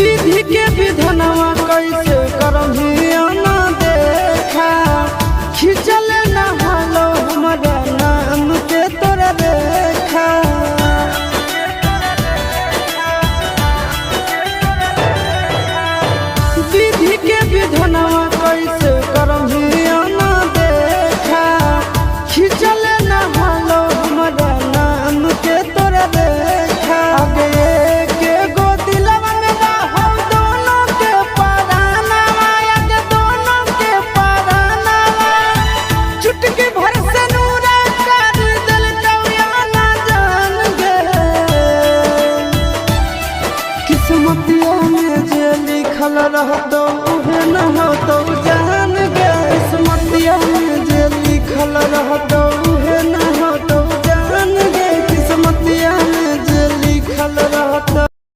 विधि के विधनवा कैसे करभिया ना देखा खिंचल न हलो हमारा नाम के तोरा देखा। विधि के विधनवा कैसे करभिया ना देखा खिंचल न हलो हमारा नाम के तोरा देखा। किस्मतिया में जे लिखल रहतो उहे न होतो जान गे। किस्मतिया में जे लिखल रहतो उहे न होतो जान गे। किस्मतिया में जे लिखल रहतो।